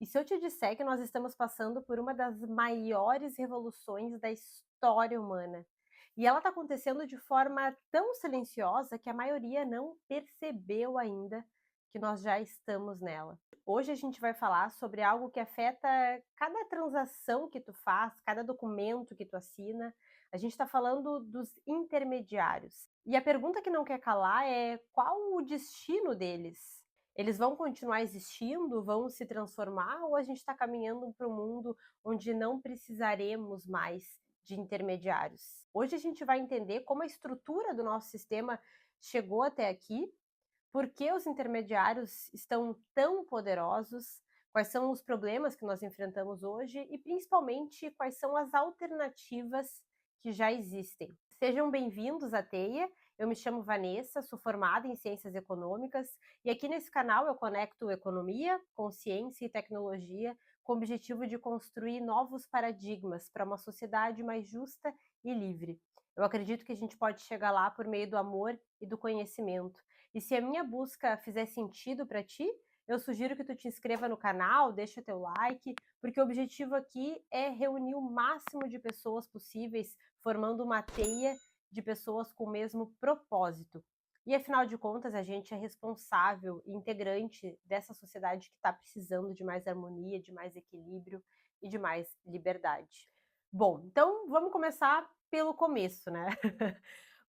E se eu te disser que nós estamos passando por uma das maiores revoluções da história humana, e ela está acontecendo de forma tão silenciosa que a maioria não percebeu ainda que nós já estamos nela. Hoje a gente vai falar sobre algo que afeta cada transação que tu faz, cada documento que tu assina. A gente está falando dos intermediários. E a pergunta que não quer calar é: qual o destino deles? Eles vão continuar existindo, vão se transformar, ou a gente está caminhando para um mundo onde não precisaremos mais de intermediários? Hoje a gente vai entender como a estrutura do nosso sistema chegou até aqui, por que os intermediários estão tão poderosos, quais são os problemas que nós enfrentamos hoje e, principalmente, quais são as alternativas que já existem. Sejam bem-vindos à Teia. Eu me chamo Vanessa, sou formada em Ciências Econômicas e aqui nesse canal eu conecto economia, consciência e tecnologia com o objetivo de construir novos paradigmas para uma sociedade mais justa e livre. Eu acredito que a gente pode chegar lá por meio do amor e do conhecimento. E se a minha busca fizer sentido para ti, eu sugiro que tu te inscreva no canal, deixa teu like, porque o objetivo aqui é reunir o máximo de pessoas possíveis, formando uma teia de pessoas com o mesmo propósito. E afinal de contas, a gente é responsável e integrante dessa sociedade que está precisando de mais harmonia, de mais equilíbrio e de mais liberdade. Bom, então vamos começar pelo começo, né?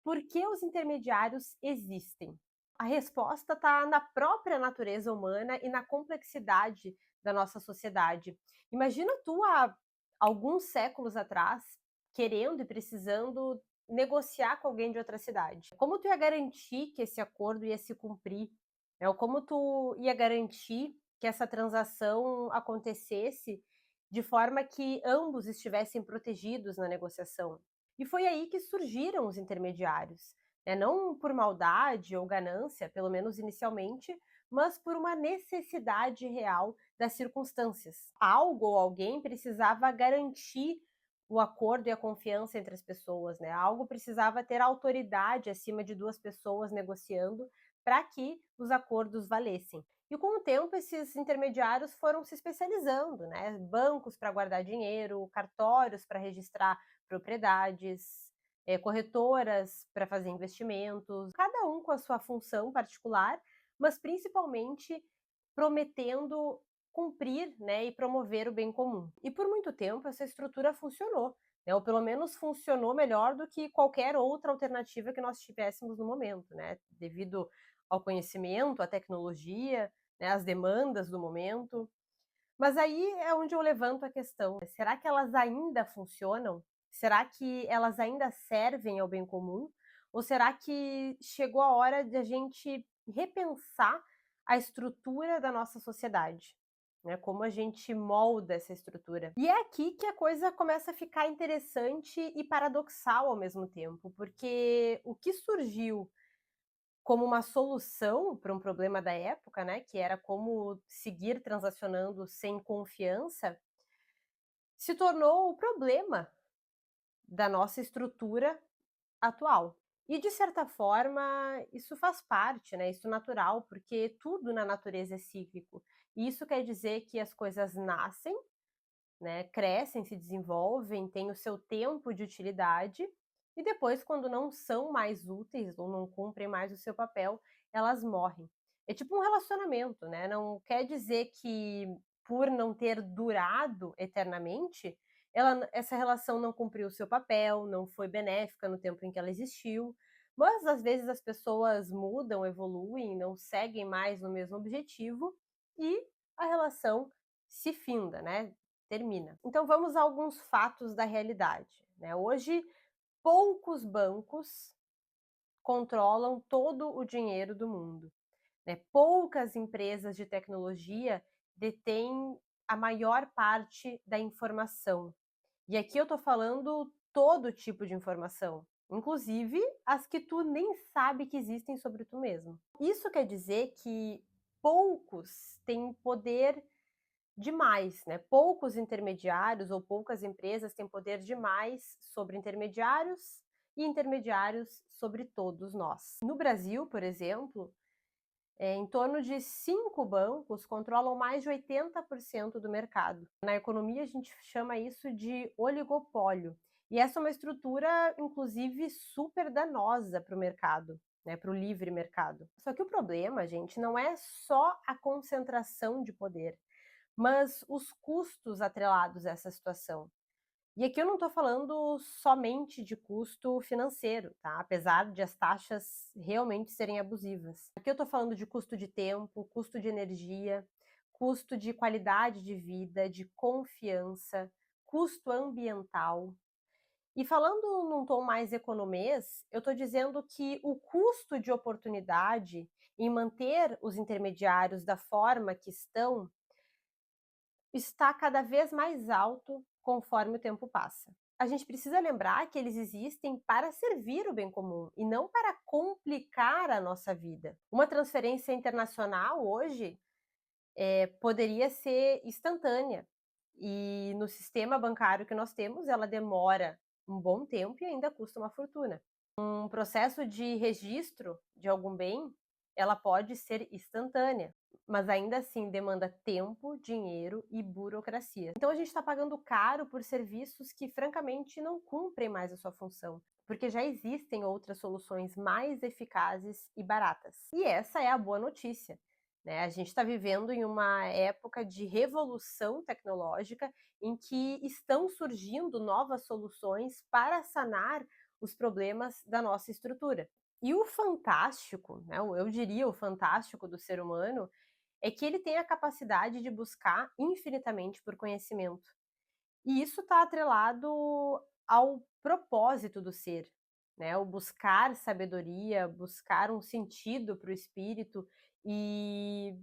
Por que os intermediários existem? A resposta está na própria natureza humana e na complexidade da nossa sociedade. Imagina tu há alguns séculos atrás querendo e precisando negociar com alguém de outra cidade. Como tu ia garantir que esse acordo ia se cumprir? Né? Ou como tu ia garantir que essa transação acontecesse de forma que ambos estivessem protegidos na negociação? E foi aí que surgiram os intermediários, né? Não por maldade ou ganância, pelo menos inicialmente, mas por uma necessidade real das circunstâncias. Algo ou alguém precisava garantir o acordo e a confiança entre as pessoas, né? Algo precisava ter autoridade acima de duas pessoas negociando para que os acordos valessem. E com o tempo, esses intermediários foram se especializando, né? Bancos para guardar dinheiro, cartórios para registrar propriedades, corretoras para fazer investimentos, cada um com a sua função particular, mas principalmente prometendo cumprir, né, e promover o bem comum. E por muito tempo essa estrutura funcionou, né, ou pelo menos funcionou melhor do que qualquer outra alternativa que nós tivéssemos no momento, né, devido ao conhecimento, à tecnologia, né, às demandas do momento. Mas aí é onde eu levanto a questão: será que elas ainda funcionam? Será que elas ainda servem ao bem comum? Ou será que chegou a hora de a gente repensar a estrutura da nossa sociedade? Né, como a gente molda essa estrutura. E é aqui que a coisa começa a ficar interessante e paradoxal ao mesmo tempo, porque o que surgiu como uma solução para um problema da época, né, que era como seguir transacionando sem confiança, se tornou o problema da nossa estrutura atual. E de certa forma, isso faz parte, né, isso é natural, porque tudo na natureza é cíclico. E isso quer dizer que as coisas nascem, né, crescem, se desenvolvem, têm o seu tempo de utilidade e depois, quando não são mais úteis ou não cumprem mais o seu papel, elas morrem. É tipo um relacionamento, né? Não quer dizer que por não ter durado eternamente, essa relação não cumpriu o seu papel, não foi benéfica no tempo em que ela existiu. Mas às vezes as pessoas mudam, evoluem, não seguem mais no mesmo objetivo e a relação se finda, né? Termina. Então vamos a alguns fatos da realidade, né? Hoje, poucos bancos controlam todo o dinheiro do mundo, né? Poucas empresas de tecnologia detêm a maior parte da informação. E aqui eu estou falando todo tipo de informação, inclusive as que tu nem sabe que existem sobre tu mesmo. Isso quer dizer que poucos têm poder demais, né? Poucos intermediários ou poucas empresas têm poder demais sobre intermediários e intermediários sobre todos nós. No Brasil, por exemplo, Em torno de 5 bancos controlam mais de 80% do mercado. Na economia, a gente chama isso de oligopólio. E essa é uma estrutura, inclusive, super danosa para o mercado, né, para o livre mercado. Só que o problema, gente, não é só a concentração de poder, mas os custos atrelados a essa situação. E aqui eu não estou falando somente de custo financeiro, tá? Apesar de as taxas realmente serem abusivas. Aqui eu estou falando de custo de tempo, custo de energia, custo de qualidade de vida, de confiança, custo ambiental. E falando num tom mais economês, eu estou dizendo que o custo de oportunidade em manter os intermediários da forma que estão está cada vez mais alto conforme o tempo passa. A gente precisa lembrar que eles existem para servir o bem comum e não para complicar a nossa vida. Uma transferência internacional hoje poderia ser instantânea e no sistema bancário que nós temos, ela demora um bom tempo e ainda custa uma fortuna. Um processo de registro de algum bem, ela pode ser instantânea, mas ainda assim demanda tempo, dinheiro e burocracia. Então a gente está pagando caro por serviços que francamente não cumprem mais a sua função, porque já existem outras soluções mais eficazes e baratas. E essa é a boa notícia, né? A gente está vivendo em uma época de revolução tecnológica em que estão surgindo novas soluções para sanar os problemas da nossa estrutura. E o fantástico, né, eu diria o fantástico do ser humano, é que ele tem a capacidade de buscar infinitamente por conhecimento. E isso está atrelado ao propósito do ser, né? O buscar sabedoria, buscar um sentido para o espírito e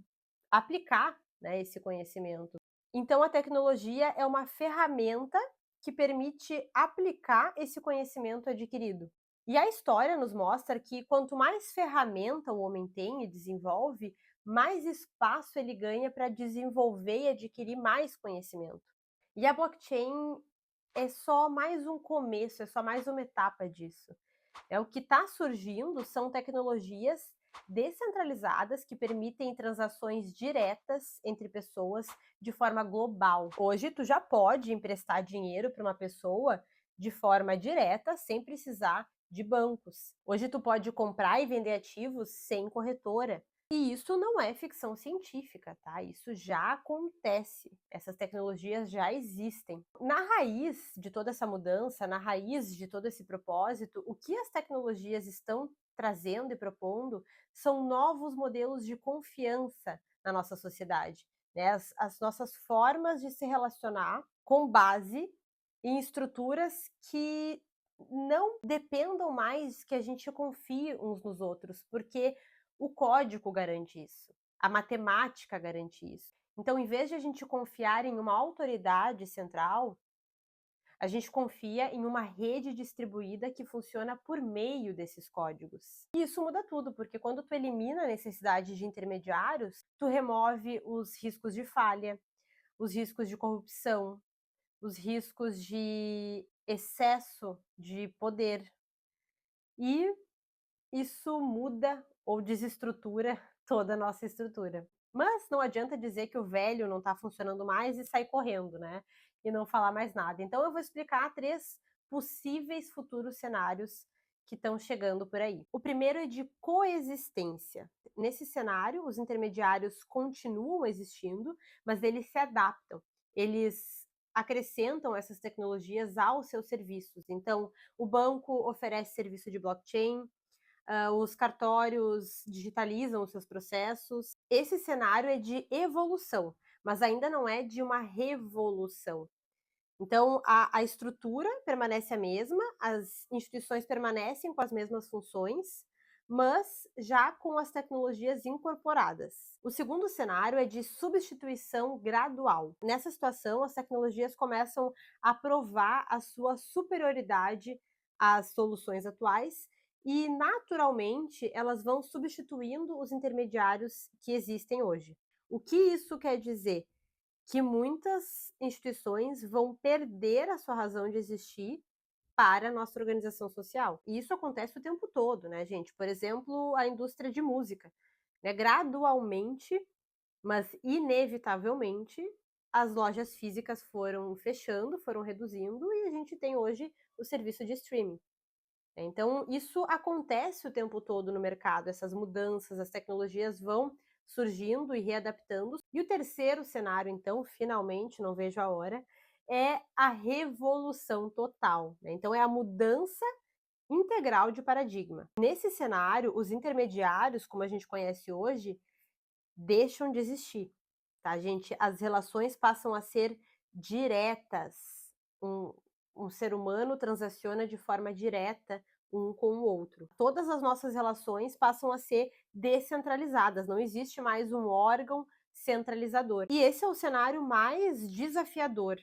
aplicar, né, esse conhecimento. Então, a tecnologia é uma ferramenta que permite aplicar esse conhecimento adquirido. E a história nos mostra que quanto mais ferramenta o homem tem e desenvolve, mais espaço ele ganha para desenvolver e adquirir mais conhecimento. E a blockchain é só mais um começo, é só mais uma etapa disso. O que está surgindo são tecnologias descentralizadas que permitem transações diretas entre pessoas de forma global. Hoje tu já pode emprestar dinheiro para uma pessoa de forma direta, sem precisar de bancos. Hoje tu pode comprar e vender ativos sem corretora. E isso não é ficção científica, tá? Isso já acontece. Essas tecnologias já existem. Na raiz de toda essa mudança, na raiz de todo esse propósito, o que as tecnologias estão trazendo e propondo são novos modelos de confiança na nossa sociedade, né? As nossas formas de se relacionar com base em estruturas que não dependam mais que a gente confie uns nos outros, porque o código garante isso, a matemática garante isso. Então, em vez de a gente confiar em uma autoridade central, a gente confia em uma rede distribuída que funciona por meio desses códigos. E isso muda tudo, porque quando tu elimina a necessidade de intermediários, tu remove os riscos de falha, os riscos de corrupção, os riscos de excesso de poder. E isso muda ou desestrutura toda a nossa estrutura. Mas não adianta dizer que o velho não está funcionando mais e sair correndo, né? E não falar mais nada. Então eu vou explicar 3 possíveis futuros cenários que estão chegando por aí. O primeiro é de coexistência. Nesse cenário, os intermediários continuam existindo, mas eles se adaptam. Eles acrescentam essas tecnologias aos seus serviços. Então, o banco oferece serviço de blockchain, os cartórios digitalizam os seus processos. Esse cenário é de evolução, mas ainda não é de uma revolução. Então, a estrutura permanece a mesma, as instituições permanecem com as mesmas funções, mas já com as tecnologias incorporadas. O segundo cenário é de substituição gradual. Nessa situação, as tecnologias começam a provar a sua superioridade às soluções atuais e, naturalmente, elas vão substituindo os intermediários que existem hoje. O que isso quer dizer? Que muitas instituições vão perder a sua razão de existir para a nossa organização social. E isso acontece o tempo todo, né, gente? Por exemplo, a indústria de música. né, gradualmente, mas inevitavelmente, as lojas físicas foram fechando, foram reduzindo e a gente tem hoje o serviço de streaming. Então, isso acontece o tempo todo no mercado, essas mudanças, as tecnologias vão surgindo e readaptando. E o terceiro cenário, então, finalmente, não vejo a hora, é a revolução total, né? Então, é a mudança integral de paradigma. Nesse cenário, os intermediários, como a gente conhece hoje, deixam de existir, tá, gente? As relações passam a ser diretas. Um, um ser humano transaciona de forma direta um com o outro. Todas as nossas relações passam a ser descentralizadas, não existe mais um órgão centralizador. E esse é o cenário mais desafiador,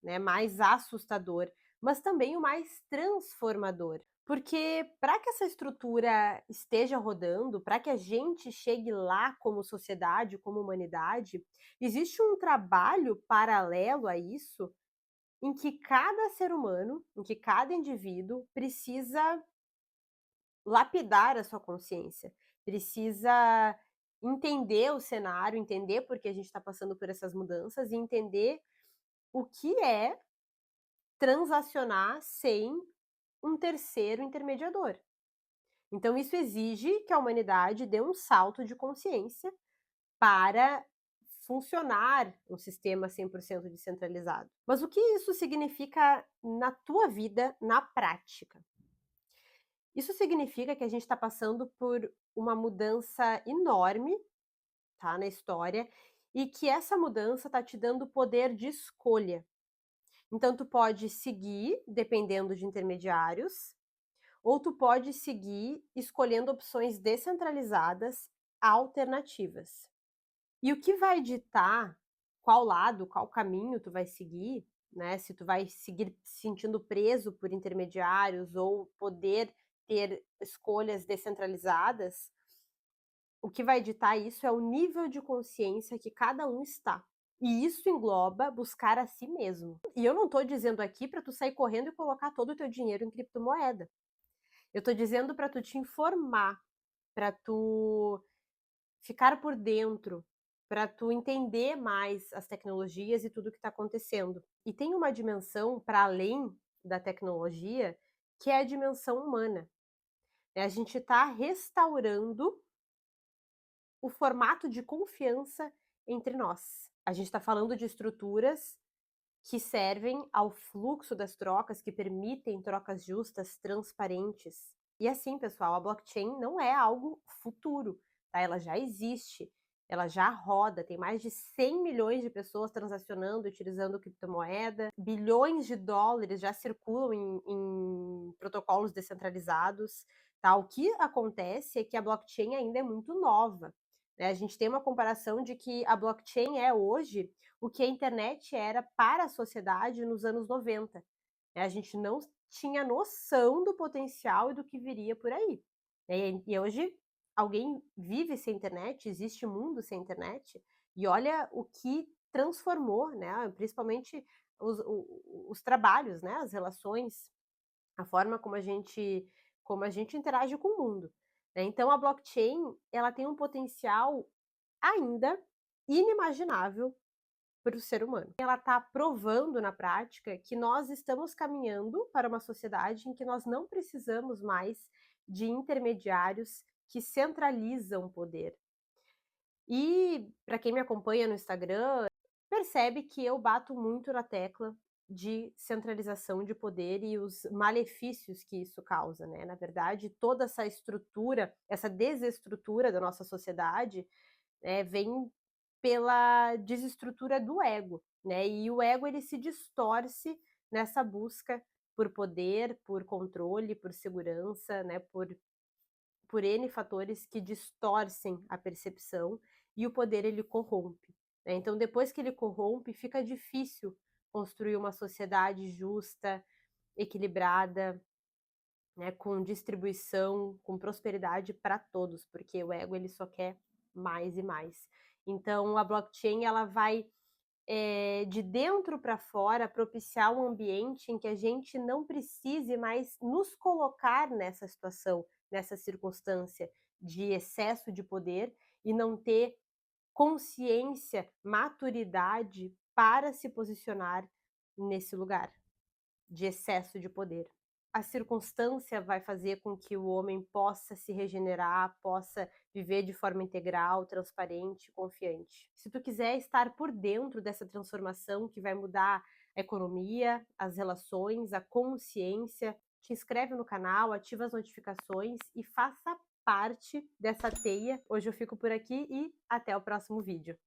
né, mais assustador, mas também o mais transformador. Porque para que essa estrutura esteja rodando, para que a gente chegue lá como sociedade, como humanidade, existe um trabalho paralelo a isso, em que cada ser humano, em que cada indivíduo precisa lapidar a sua consciência, precisa entender o cenário, entender por que a gente está passando por essas mudanças e entender o que é transacionar sem um terceiro intermediador. Então isso exige que a humanidade dê um salto de consciência para funcionar um sistema 100% descentralizado. Mas o que isso significa na tua vida, na prática? Isso significa que a gente está passando por uma mudança enorme, tá, na história, e que essa mudança está te dando poder de escolha. Então tu pode seguir dependendo de intermediários, ou tu pode seguir escolhendo opções descentralizadas alternativas. E o que vai ditar qual lado, qual caminho tu vai seguir, né, se tu vai seguir se sentindo preso por intermediários ou poder ter escolhas descentralizadas, o que vai ditar isso é o nível de consciência que cada um está. E isso engloba buscar a si mesmo. E eu não estou dizendo aqui para tu sair correndo e colocar todo o teu dinheiro em criptomoeda. Eu estou dizendo para tu te informar, para tu ficar por dentro, para tu entender mais as tecnologias e tudo o que está acontecendo. E tem uma dimensão para além da tecnologia, que é a dimensão humana. A gente está restaurando o formato de confiança entre nós. A gente está falando de estruturas que servem ao fluxo das trocas, que permitem trocas justas, transparentes. E assim, pessoal, a blockchain não é algo futuro, tá? Ela já existe, ela já roda, tem mais de 100 milhões de pessoas transacionando, utilizando criptomoeda, bilhões de dólares já circulam em protocolos descentralizados, tá? O que acontece é que a blockchain ainda é muito nova, né? A gente tem uma comparação de que a blockchain é hoje o que a internet era para a sociedade nos anos 90. A gente não tinha noção do potencial e do que viria por aí. E hoje alguém vive sem internet, existe mundo sem internet, e olha o que transformou, né, principalmente os trabalhos, né, as relações, a forma como a gente interage com o mundo. Né? Então a blockchain ela tem um potencial ainda inimaginável para o ser humano. Ela está provando na prática que nós estamos caminhando para uma sociedade em que nós não precisamos mais de intermediários que centralizam o poder. E para quem me acompanha no Instagram, percebe que eu bato muito na tecla de centralização de poder e os malefícios que isso causa, né? Na verdade, toda essa estrutura, essa desestrutura da nossa sociedade, vem pela desestrutura do ego, né? E o ego ele se distorce nessa busca por poder, por controle, por segurança, né? Por N fatores que distorcem a percepção e o poder ele corrompe. Né? Então, depois que ele corrompe, fica difícil construir uma sociedade justa, equilibrada, né? Com distribuição, com prosperidade para todos, porque o ego ele só quer mais e mais. Então, a blockchain ela vai de dentro para fora, propiciar um ambiente em que a gente não precise mais nos colocar nessa situação, nessa circunstância de excesso de poder, e não ter consciência, maturidade para se posicionar nesse lugar de excesso de poder. A circunstância vai fazer com que o homem possa se regenerar, possa viver de forma integral, transparente, confiante. Se tu quiser estar por dentro dessa transformação que vai mudar a economia, as relações, a consciência, te inscreve no canal, ativa as notificações e faça parte dessa teia. Hoje eu fico por aqui e até o próximo vídeo.